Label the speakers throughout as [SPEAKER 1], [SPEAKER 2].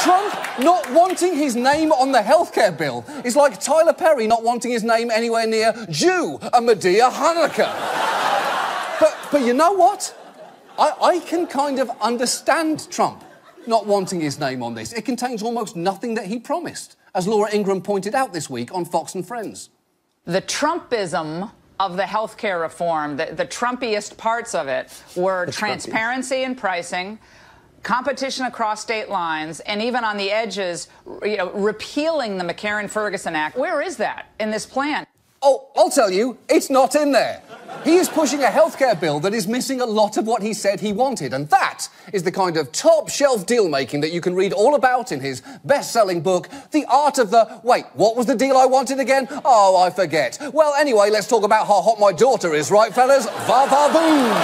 [SPEAKER 1] Trump not wanting his name on the healthcare bill is like Tyler Perry not wanting his name anywhere near Jew and Medea Hanukkah. But you know what? I can kind of understand Trump not wanting his name on this. It contains almost nothing that he promised, as Laura Ingraham pointed out this week on Fox and Friends.
[SPEAKER 2] The Trumpism of the healthcare reform, the Trumpiest parts of it were transparency in pricing, competition across state lines, and even on the edges, repealing the McCarran-Ferguson Act. Where is that in this plan?
[SPEAKER 1] Oh, I'll tell you, it's not in there. He is pushing a healthcare bill that is missing a lot of what he said he wanted, and that is the kind of top-shelf deal-making that you can read all about in his best-selling book, The Art of the... Wait, what was the deal I wanted again? Oh, I forget. Well, anyway, let's talk about how hot my daughter is, right, fellas? Va-va-boom!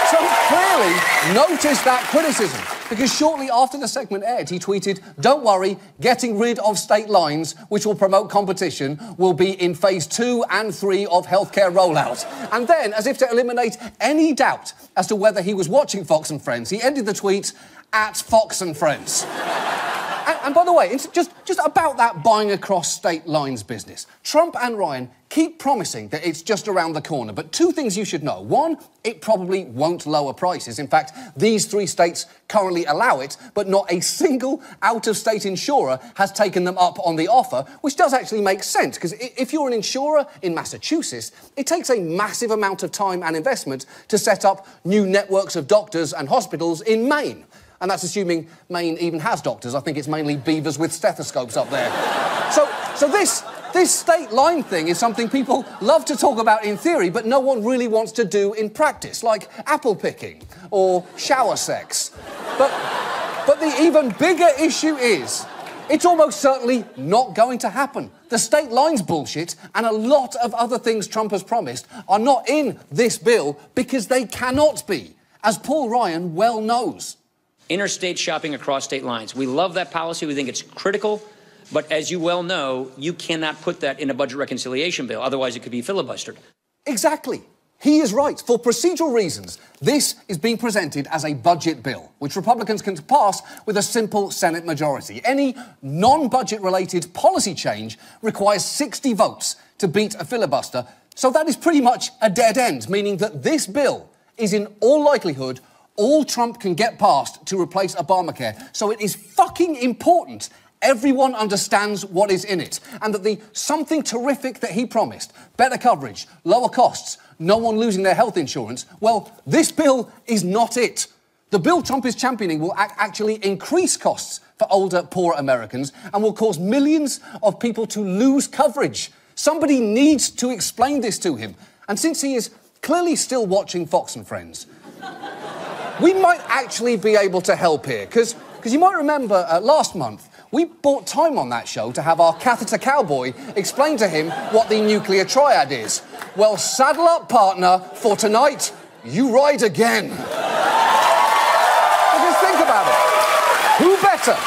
[SPEAKER 1] Trump clearly noticed that criticism, because shortly after the segment aired, he tweeted, "Don't worry, getting rid of state lines, which will promote competition, will be in phase 2 and 3 of healthcare rollout." And then, as if to eliminate any doubt as to whether he was watching Fox and Friends, he ended the tweet, "at Fox and Friends." And by the way, it's just about that buying across state lines business. Trump and Ryan keep promising that it's just around the corner, but two things you should know. One, it probably won't lower prices. In fact, these 3 states currently allow it, but not a single out-of-state insurer has taken them up on the offer, which does actually make sense, because if you're an insurer in Massachusetts, it takes a massive amount of time and investment to set up new networks of doctors and hospitals in Maine. And that's assuming Maine even has doctors. I think it's mainly beavers with stethoscopes up there. So this state line thing is something people love to talk about in theory, but no one really wants to do in practice, like apple picking or shower sex. But the even bigger issue is, it's almost certainly not going to happen. The state lines bullshit and a lot of other things Trump has promised are not in this bill because they cannot be, as Paul Ryan well knows.
[SPEAKER 3] Interstate shopping across state lines. We love that policy. We think it's critical. But as you well know, you cannot put that in a budget reconciliation bill. Otherwise, it could be filibustered.
[SPEAKER 1] Exactly. He is right. For procedural reasons, this is being presented as a budget bill, which Republicans can pass with a simple Senate majority. Any non-budget-related policy change requires 60 votes to beat a filibuster. So that is pretty much a dead end, meaning that this bill is in all likelihood all Trump can get passed to replace Obamacare. So it is fucking important everyone understands what is in it, and that the something terrific that he promised, better coverage, lower costs, no one losing their health insurance, well, this bill is not it. The bill Trump is championing will actually increase costs for older, poor Americans and will cause millions of people to lose coverage. Somebody needs to explain this to him. And since he is clearly still watching Fox and Friends, we might actually be able to help here, because you might remember last month, we bought time on that show to have our catheter cowboy explain to him what the nuclear triad is. Well, saddle up, partner, for tonight, you ride again. Because think about it. Who better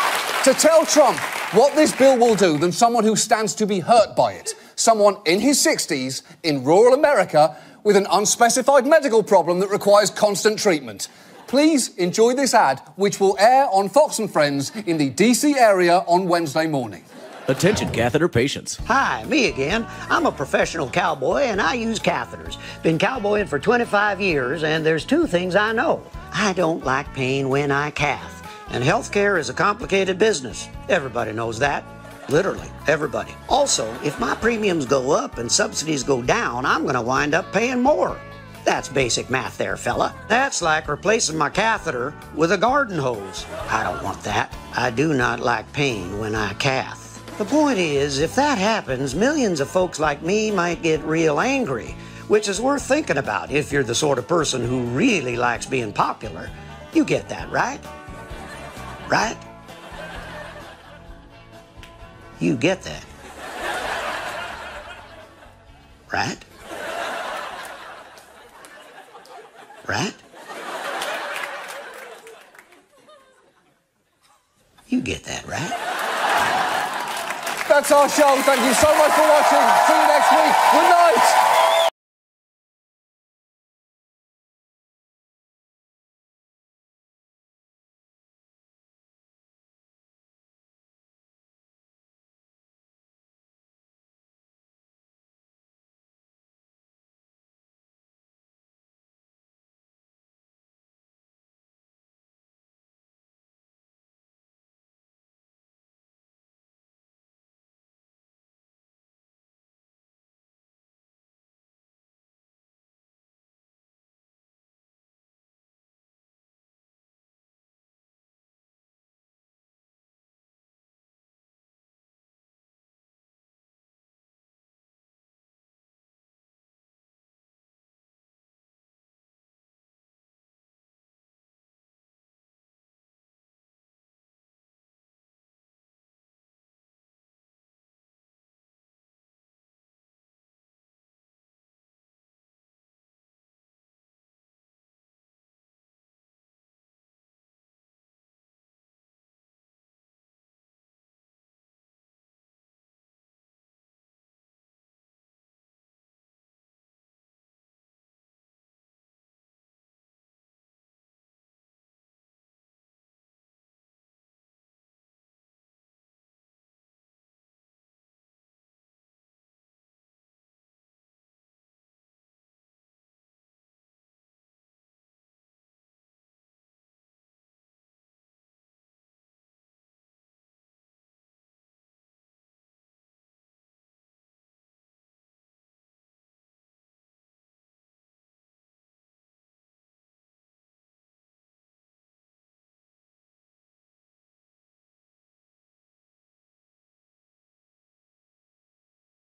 [SPEAKER 1] to tell Trump what this bill will do than someone who stands to be hurt by it? Someone in his 60s, in rural America, with an unspecified medical problem that requires constant treatment. Please enjoy this ad, which will air on Fox and Friends in the D.C. area on Wednesday morning.
[SPEAKER 4] Attention catheter patients.
[SPEAKER 5] Hi, me again. I'm a professional cowboy and I use catheters. Been cowboying for 25 years and there's 2 things I know. I don't like pain when I cath. And healthcare is a complicated business. Everybody knows that. Literally, everybody. Also, if my premiums go up and subsidies go down, I'm gonna wind up paying more. That's basic math there, fella. That's like replacing my catheter with a garden hose. I don't want that. I do not like pain when I cath. The point is, if that happens, millions of folks like me might get real angry, which is worth thinking about if you're the sort of person who really likes being popular. You get that, right? Right? You get that. Right? Right? You get that, right?
[SPEAKER 1] That's our show. Thank you so much for watching. See you next week. Good night.